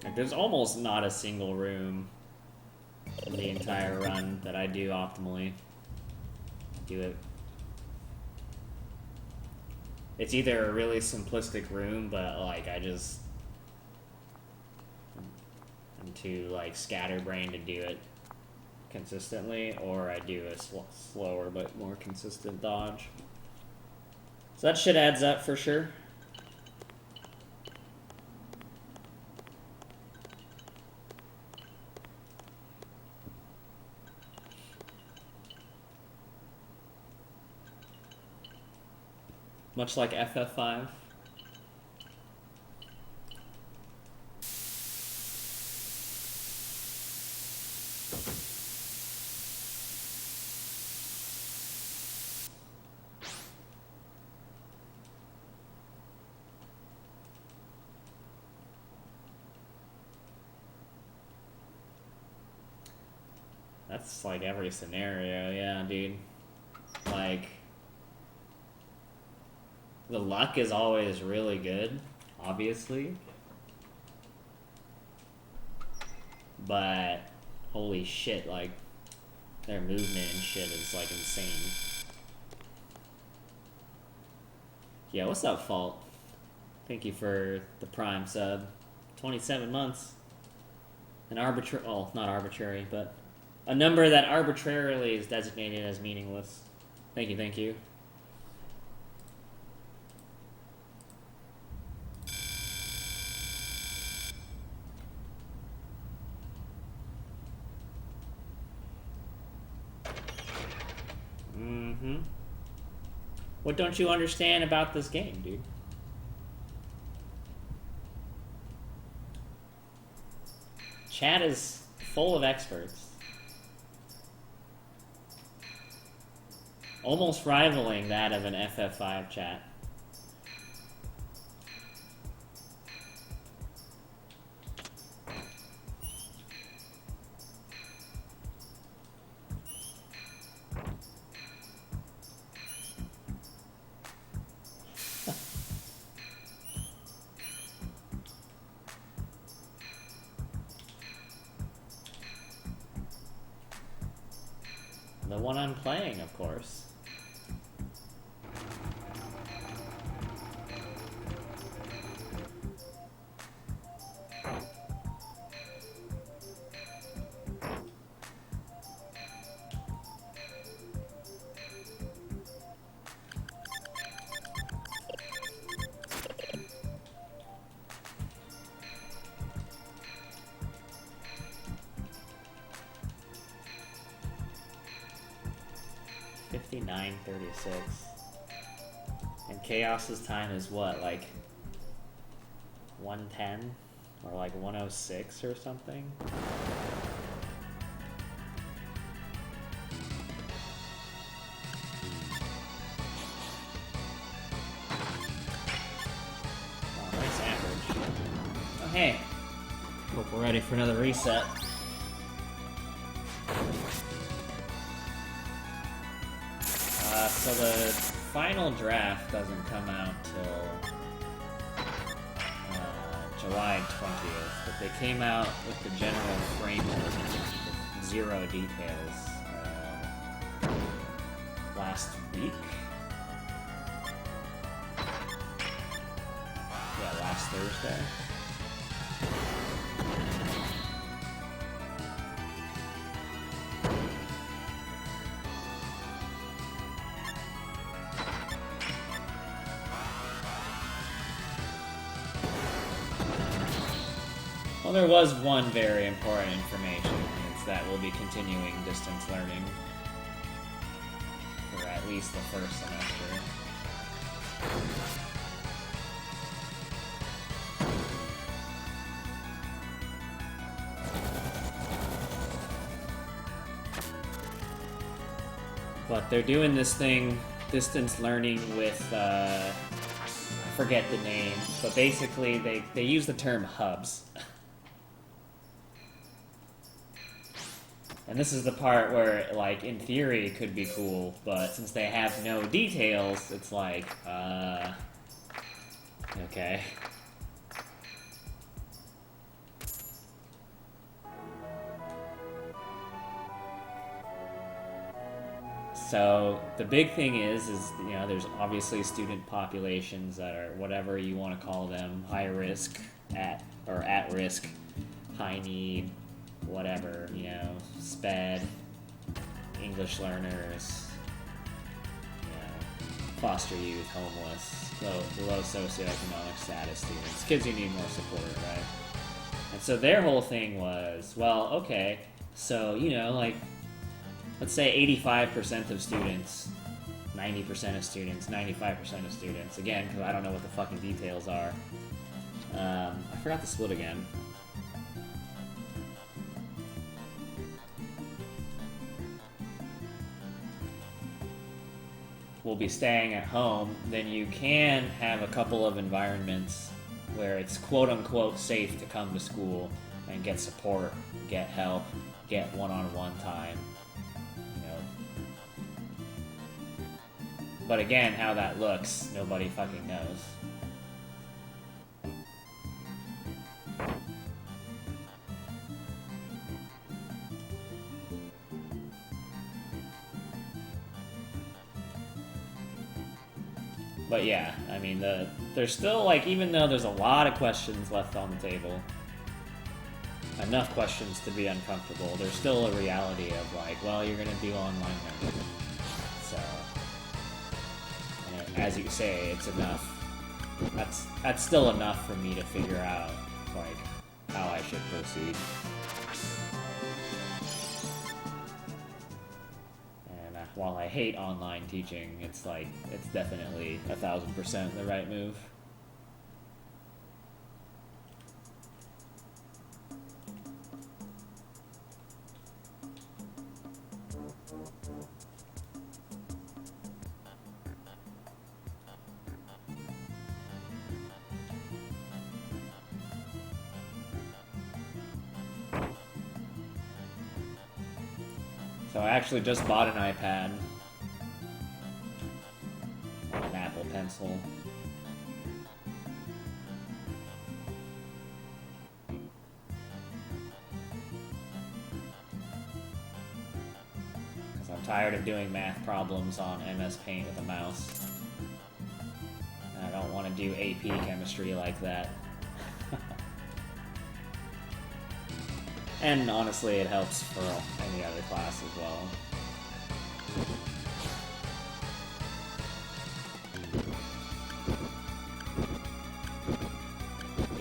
Like, there's almost not a single room in the entire run that I do optimally. Do it. It's either a really simplistic room, but like I'm too like scatterbrained to do it consistently, or I do a slower but more consistent dodge. So that shit adds up for sure. Much like FF5. That's like every scenario, yeah, dude. Like, the luck is always really good, obviously. But, holy shit, like, their movement and shit is, like, insane. Yeah, what's up, Fault? Thank you for the Prime sub. 27 months. An arbitrary, oh, not arbitrary, but a number that arbitrarily is designated as meaningless. Thank you, thank you. Mm-hmm. What don't you understand about this game, dude? Chat is full of experts. Almost rivaling that of an FF5 chat. The one I'm playing, of course. $59.36. And Chaos's time is what, like 110? Or like 106 or something? Oh, nice average. Oh, hey. Hope we're ready for another reset. So the final draft doesn't come out till July 20th, but they came out with the general framework with 0 details last week. Yeah, last Thursday. Well, there was one very important information, and it's that we'll be continuing distance learning for at least the first semester. But they're doing this thing, distance learning with, I forget the name, but basically they use the term hubs. And this is the part where, like, in theory it could be cool, but since they have no details, it's like, okay. So the big thing is you know, there's obviously student populations that are whatever you want to call them, high risk, at risk, high need, whatever, you know, SPED, English learners, you know, foster youth, homeless, low socioeconomic status students, kids who need more support, right? And so their whole thing was, well, okay, so, you know, like, let's say 85% of students, 90% of students, 95% of students, again, because I don't know what the fucking details are. I forgot the split again. Will be staying at home, then you can have a couple of environments where it's quote-unquote safe to come to school and get support, get help, get one-on-one time. But again, how that looks, nobody fucking knows. But yeah, I mean, there's still, like, even though there's a lot of questions left on the table, enough questions to be uncomfortable, there's still a reality of, like, well, you're gonna do online learning. So, as you say, it's enough. That's still enough for me to figure out, like, how I should proceed. And while I hate online teaching, it's like, it's definitely 1000% the right move. So I actually just bought an iPad and an Apple Pencil. Because I'm tired of doing math problems on MS Paint with a mouse. And I don't want to do AP chemistry like that. And honestly, it helps for any other class as well.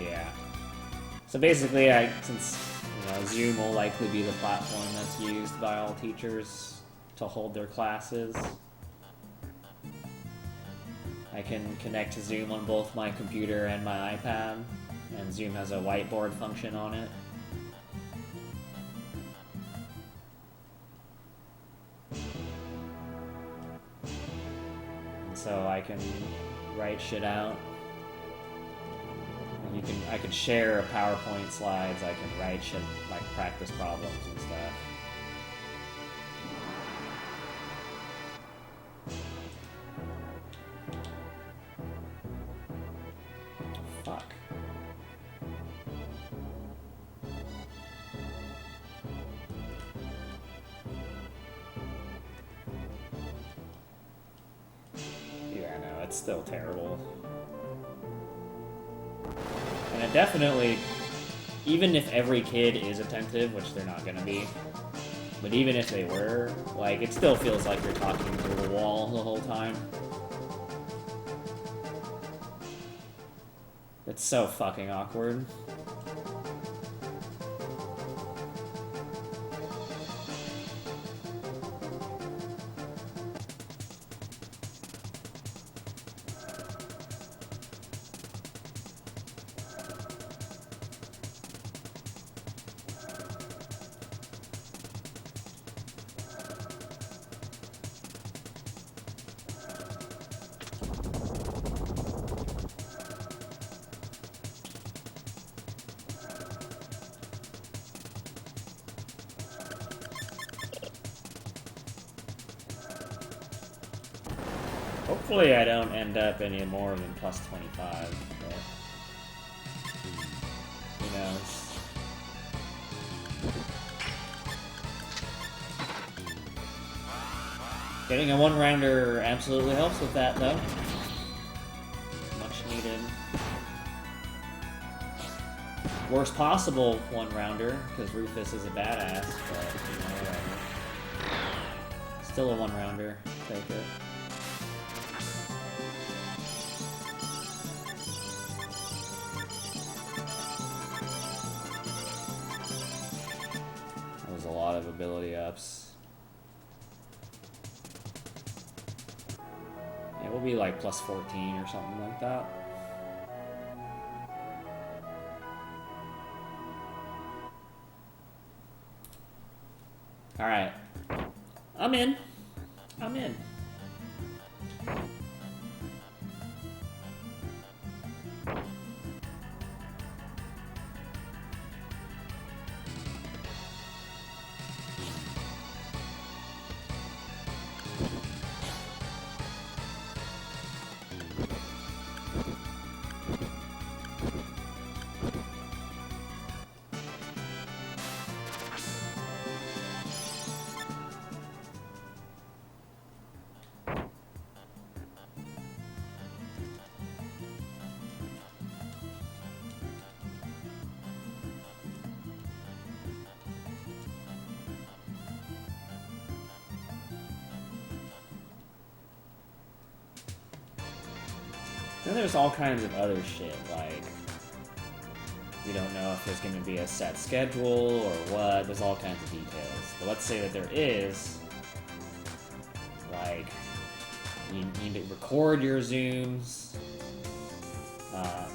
Yeah. So basically, since Zoom will likely be the platform that's used by all teachers to hold their classes, I can connect to Zoom on both my computer and my iPad, and Zoom has a whiteboard function on it. So I can write shit out. I can share PowerPoint slides. I can write shit like practice problems and stuff. Fuck. Yeah, no, it's still terrible. And it definitely, even if every kid is attentive, which they're not gonna be, but even if they were, like, it still feels like you're talking to a wall the whole time. It's so fucking awkward. Hopefully I don't end up any more than plus 25, but who knows. Getting a one-rounder absolutely helps with that, though. Much needed. Worst possible one-rounder, because Rufus is a badass, but, you know, whatever. Still a one-rounder. Take it. That was a lot of ability ups. Yeah, we'll be like plus 14 or something like that. Alright. I'm in. I'm in. Then there's all kinds of other shit, like, we don't know if there's going to be a set schedule or what, there's all kinds of details. But let's say that there is, like, you need to record your Zooms,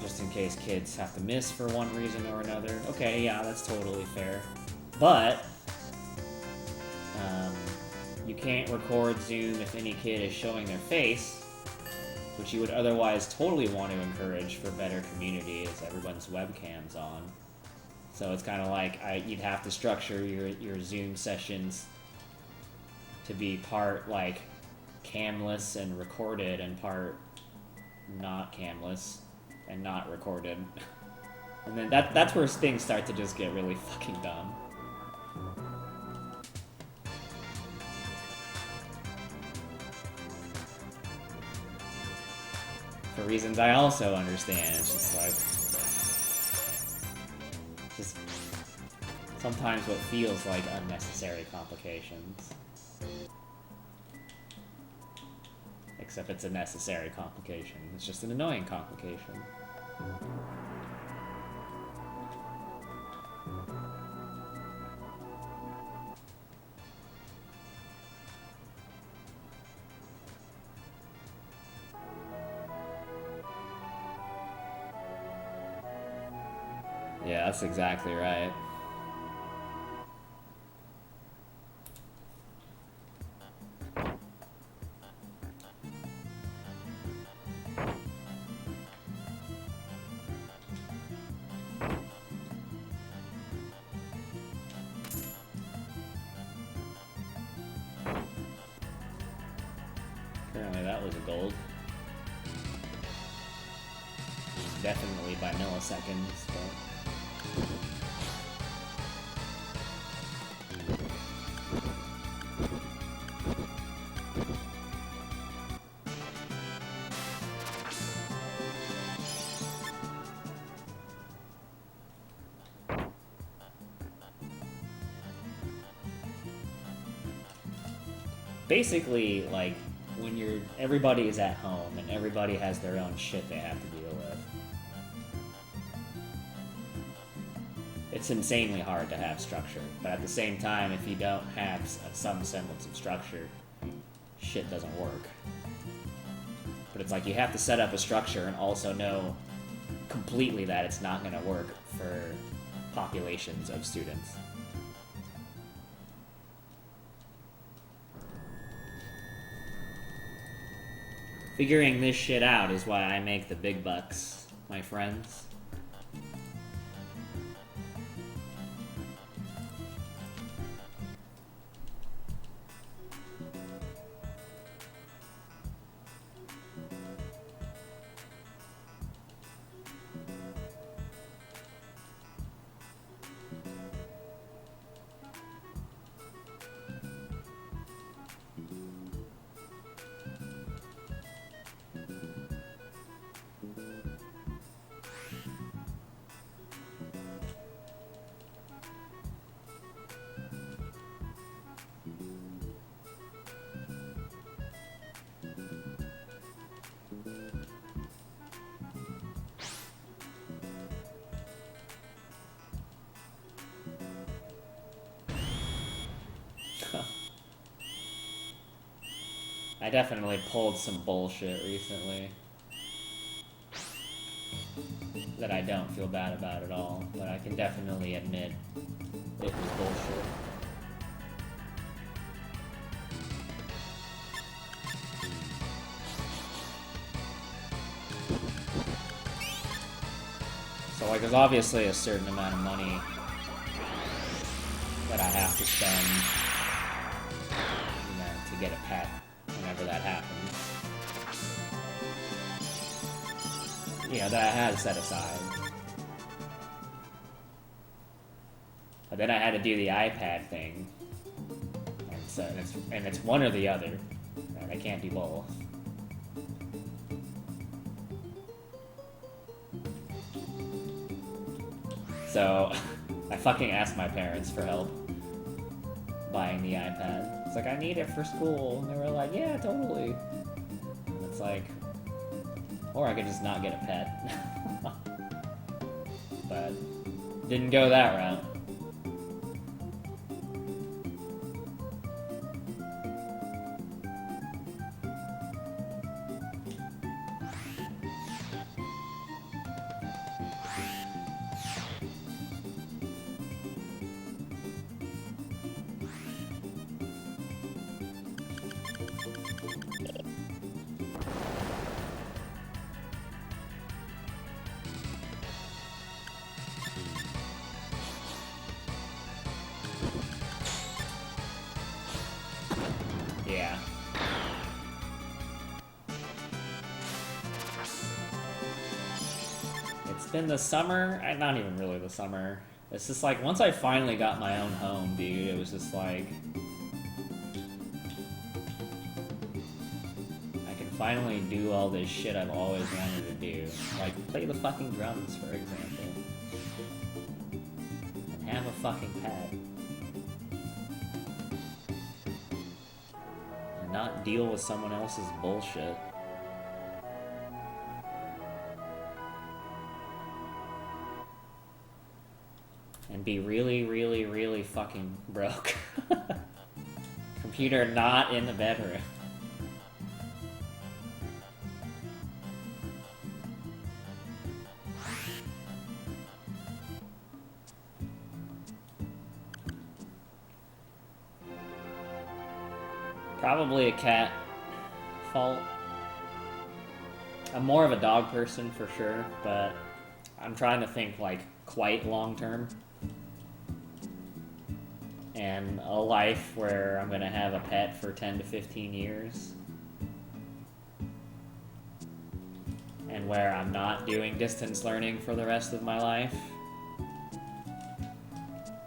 just in case kids have to miss for one reason or another. Okay, yeah, that's totally fair. But, you can't record Zoom if any kid is showing their face, which you would otherwise totally want to encourage for better community as everyone's webcam's on. So it's kind of like you'd have to structure your Zoom sessions to be part like camless and recorded and part not camless and not recorded. And then that's where things start to just get really fucking dumb. For reasons I also understand, it's just like, just sometimes what feels like unnecessary complications. Except it's a necessary complication, it's just an annoying complication. Yeah, that's exactly right. Apparently that was a gold. Definitely by milliseconds, but... Basically, like, when everybody is at home and everybody has their own shit they have to deal with, it's insanely hard to have structure. But at the same time, if you don't have some semblance of structure, shit doesn't work. But it's like you have to set up a structure and also know completely that it's not going to work for populations of students. Figuring this shit out is why I make the big bucks, my friends. I definitely pulled some bullshit recently that I don't feel bad about at all, but I can definitely admit it was bullshit. So, like, there's obviously a certain amount of money that I have to spend, you know, to get a pet whenever that happens. You know, that I had set aside. But then I had to do the iPad thing. And so it's one or the other. And I can't do both. So I fucking asked my parents for help buying the iPad. It's like, I need it for school. And they were like, yeah, totally. And it's like, or I could just not get a pet. But didn't go that route. Yeah. It's been the summer, not even really the summer. It's just like, once I finally got my own home, dude, it was just like, I can finally do all this shit I've always wanted to do. Like, play the fucking drums, for example. And have a fucking pet. And not deal with someone else's bullshit. And be really, really, really fucking broke. Computer not in the bedroom. Probably a cat fault. I'm more of a dog person for sure, but I'm trying to think like quite long term. And a life where I'm gonna have a pet for 10 to 15 years. And where I'm not doing distance learning for the rest of my life.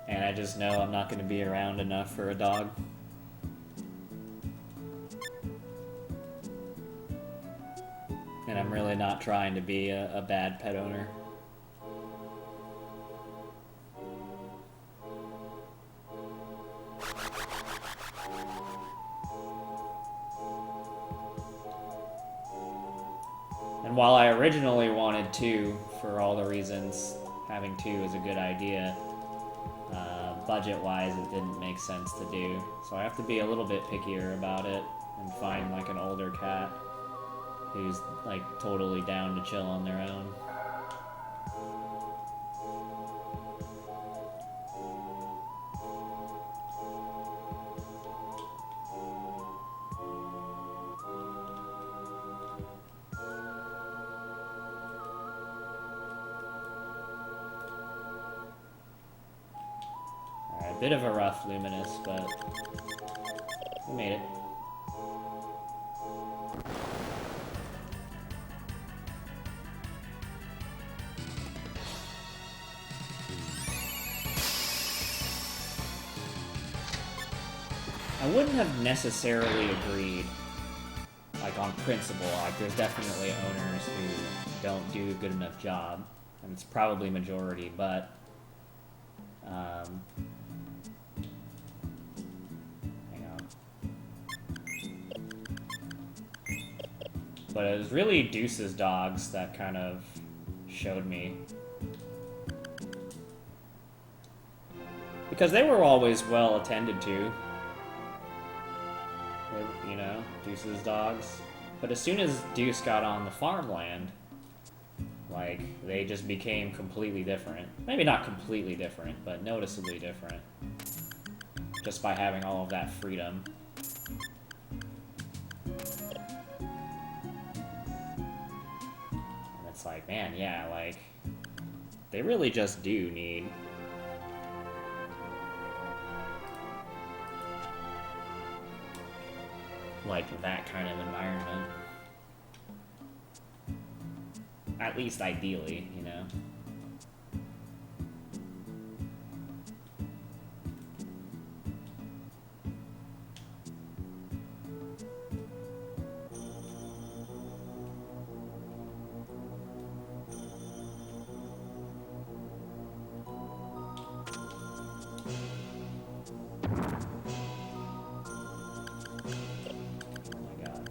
And I just know I'm not gonna be around enough for a dog. And I'm really not trying to be a bad pet owner. And while I originally wanted two, for all the reasons having two is a good idea, budget-wise it didn't make sense to do. So I have to be a little bit pickier about it and find like an older cat who's like totally down to chill on their own. Alright, bit of a rough Luminous, but we made it. I wouldn't have necessarily agreed, like on principle. Like, there's definitely owners who don't do a good enough job, and it's probably majority, but hang on. But it was really Deuce's dogs that kind of showed me. Because they were always well attended to. You know, Deuce's dogs. But as soon as Deuce got on the farmland, like, they just became completely different. Maybe not completely different, but noticeably different. Just by having all of that freedom. And it's like, man, yeah, like, they really just do need like that kind of environment. At least ideally, you know? Oh my god.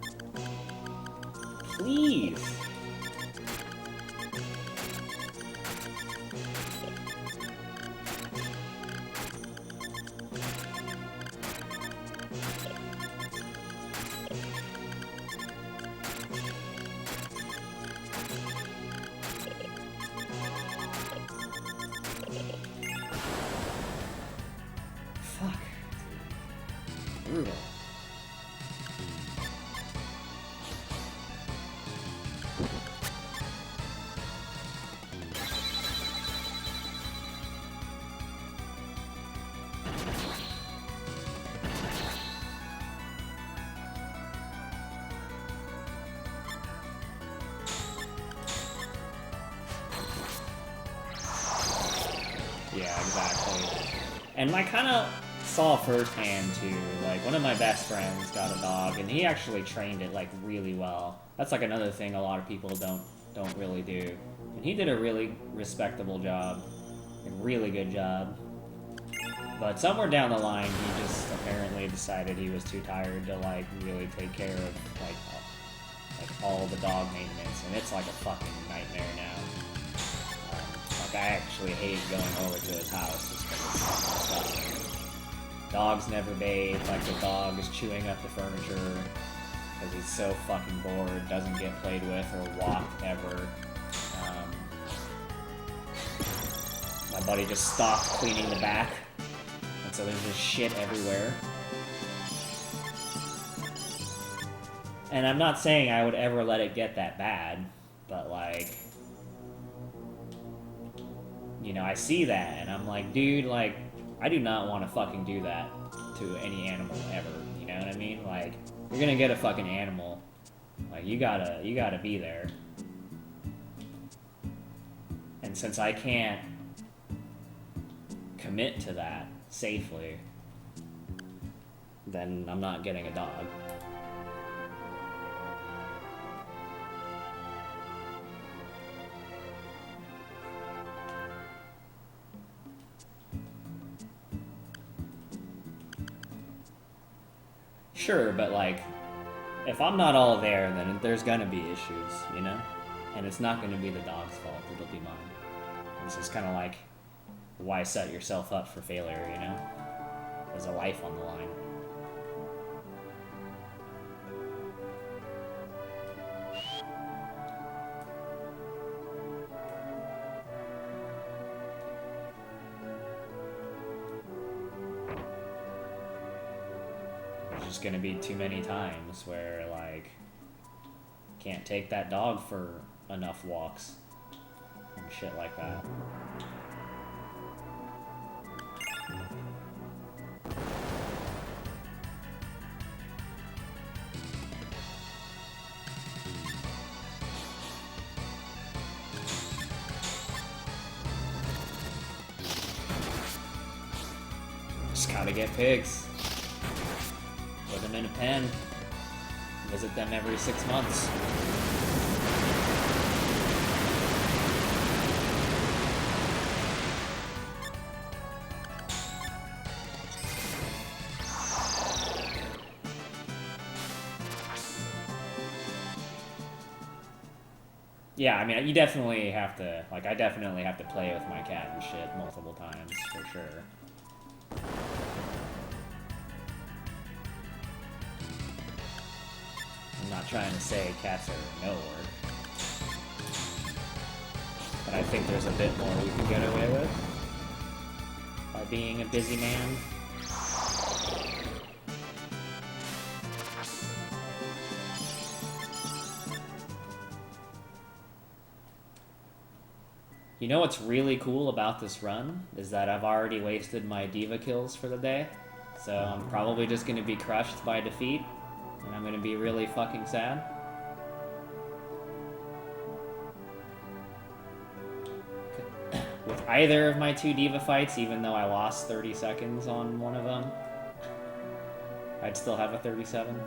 Please! Fuck. Brutal. Yeah, exactly. And I kind of saw firsthand too. Like, one of my best friends got a dog, and he actually trained it like really well. That's like another thing a lot of people don't really do. And he did a really respectable job, a really good job. But somewhere down the line, he just apparently decided he was too tired to like really take care of like all the dog maintenance, and it's like a fucking nightmare now. Like, I actually hate going over to his house just because it's fucking disgusting. Dogs never bathe, like the dog is chewing up the furniture because he's so fucking bored, doesn't get played with or walked ever. My buddy just stopped cleaning the back, and so there's just shit everywhere. And I'm not saying I would ever let it get that bad, but like, you know, I see that, and I'm like, dude, like, I do not want to fucking do that to any animal ever, you know what I mean? Like, you're gonna get a fucking animal, like, you gotta be there. And since I can't commit to that safely, then I'm not getting a dog. Sure, but like, if I'm not all there, then there's gonna be issues, you know? And it's not gonna be the dog's fault, it'll be mine. It's just kind of like, why set yourself up for failure, you know? There's a life on the line. There's just gonna be too many times where, like, can't take that dog for enough walks and shit like that. Just gotta get pigs. Put them in a pen. Visit them every 6 months. Yeah, I mean, you definitely have to, like, I definitely have to play with my cat and shit multiple times, for sure. I'm not trying to say cats are no work. But I think there's a bit more we can get away with by being a busy man. You know what's really cool about this run is that I've already wasted my diva kills for the day, so I'm probably just going to be crushed by defeat, and I'm going to be really fucking sad. With either of my two diva fights, even though I lost 30 seconds on one of them, I'd still have a 37.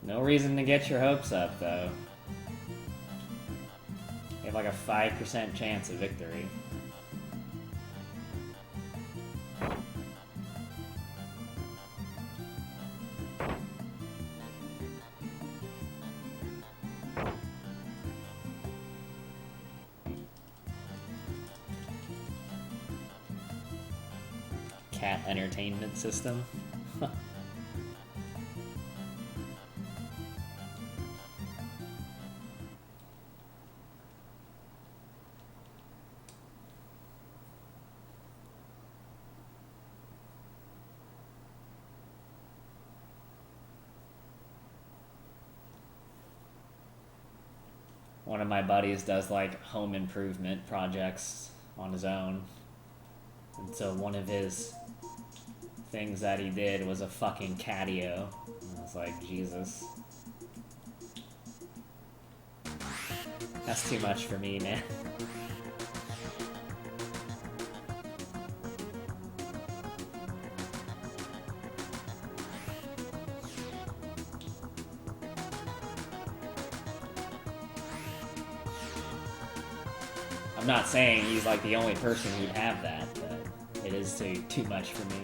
No reason to get your hopes up, though. You have like a 5% chance of victory. Cat entertainment system. One of my buddies does like home improvement projects on his own. And so one of his things that he did was a fucking catio. And I was like, Jesus. That's too much for me, man. I'm not saying he's like the only person who'd have that, but it is too much for me.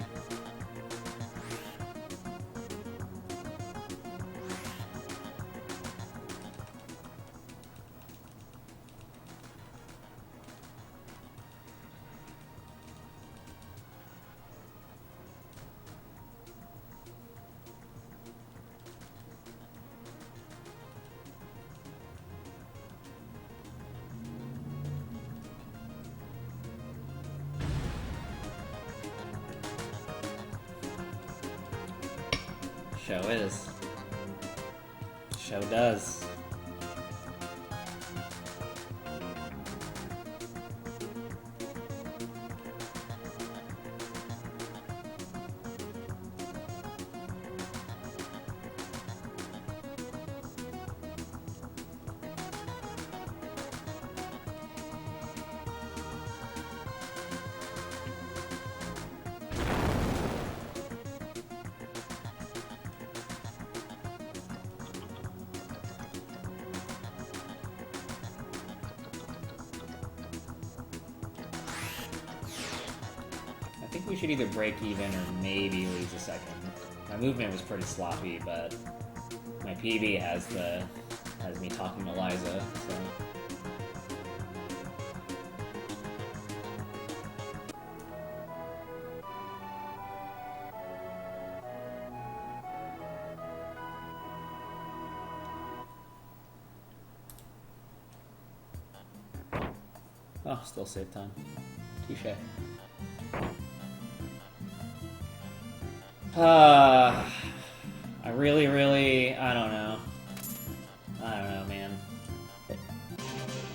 Show is. Show does. I think we should either break even or maybe lose a second. My movement was pretty sloppy, but my PB has me talking to Liza, so. Oh, still save time. Touche. I really, I don't know, man.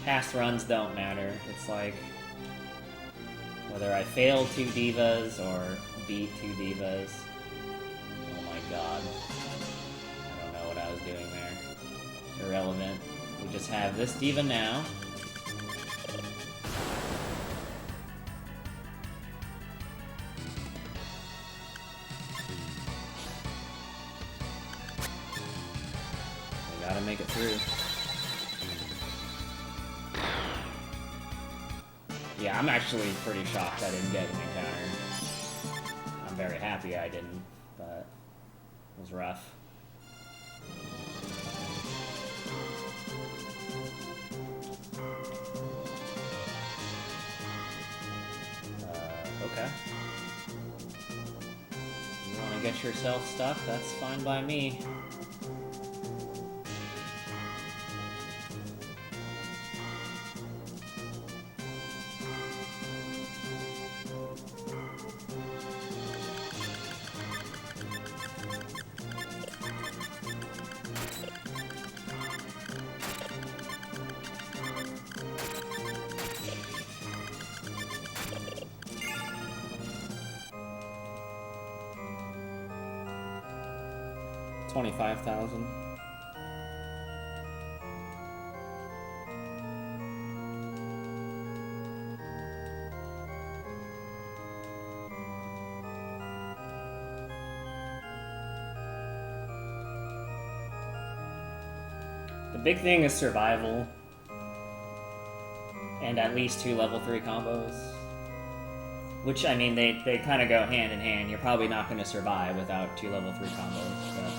Past runs don't matter. It's like, whether I fail 2 divas or beat 2 divas. Oh my god. I don't know what I was doing there. Irrelevant. We just have this diva now. Gotta make it through. Yeah, I'm actually pretty shocked I didn't get an encounter. I'm very happy I didn't, but it was rough. Okay. You want to get yourself stuck? That's fine by me. $25,000. The big thing is survival. And at least 2 level 3 combos. Which, I mean, they kind of go hand in hand. You're probably not going to survive without 2 level 3 combos, but...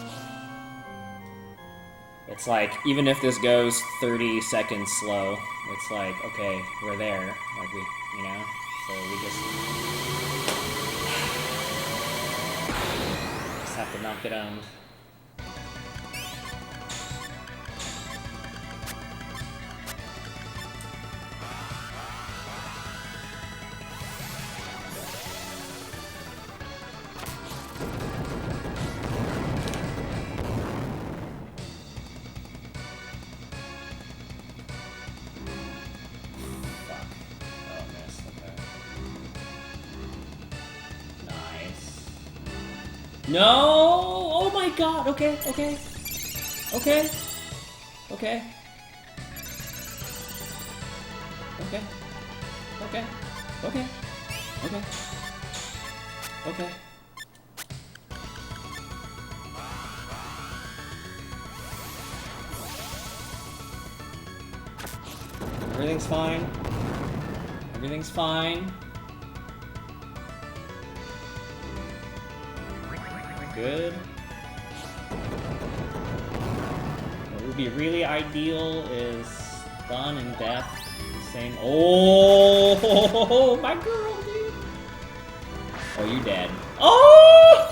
It's like, even if this goes 30 seconds slow, it's like, okay, we're there. Like, we, you know? So we just have to knock it out. No! Oh my god! Okay, okay. Okay. Okay. Okay. Okay. Okay. Okay. Okay. Everything's fine. Everything's fine. Good. What would be really ideal is stun and death. The same. Oh, my girl, dude. Oh, you dead. Oh!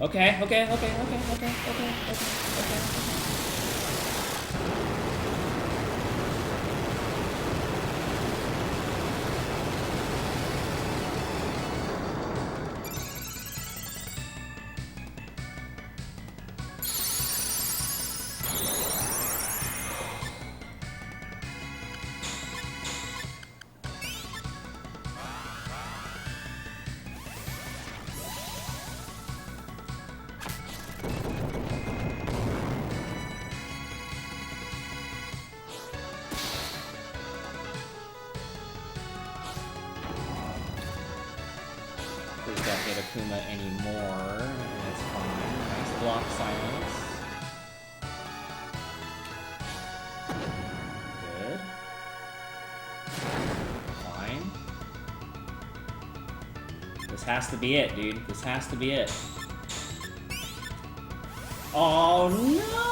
Okay, okay, okay, okay, okay, okay, okay, okay. Please don't get Akuma anymore, and it's fine. Nice block silence. Good. Fine. This has to be it, dude. This has to be it. Oh no!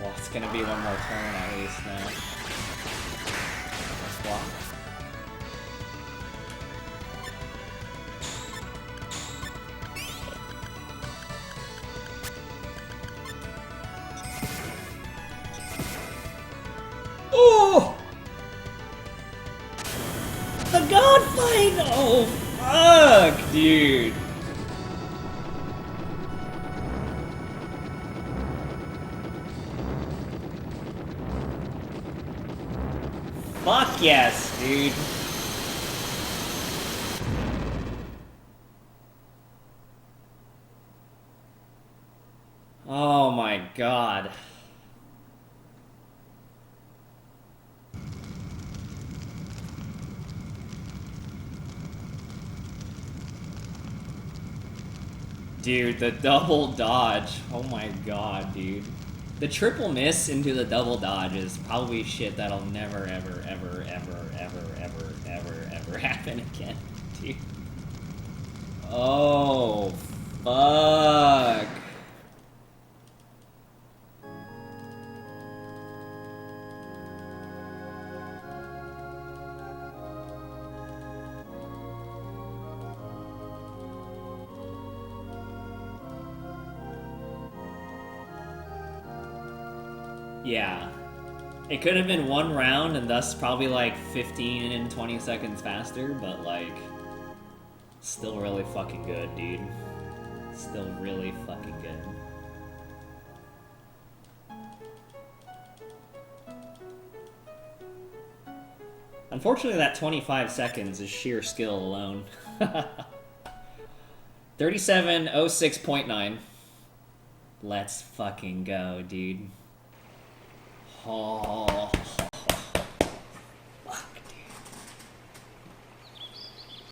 Well, it's gonna be one more turn at least now. Let's block. Oh! The god fight! Oh, fuck, dude. Fuck yes, dude. Oh my god. Dude, the double dodge. Oh my god, dude. The triple miss into the double dodge is probably shit that'll never, ever, ever, ever, ever, ever, ever, ever happen again, dude. Oh, fuck. Yeah. It could have been one round and thus probably like 15 and 20 seconds faster, but like, still really fucking good, dude. Still really fucking good. Unfortunately, that 25 seconds is sheer skill alone. 37:06.9. Let's fucking go, dude. Oh. Fuck, dude.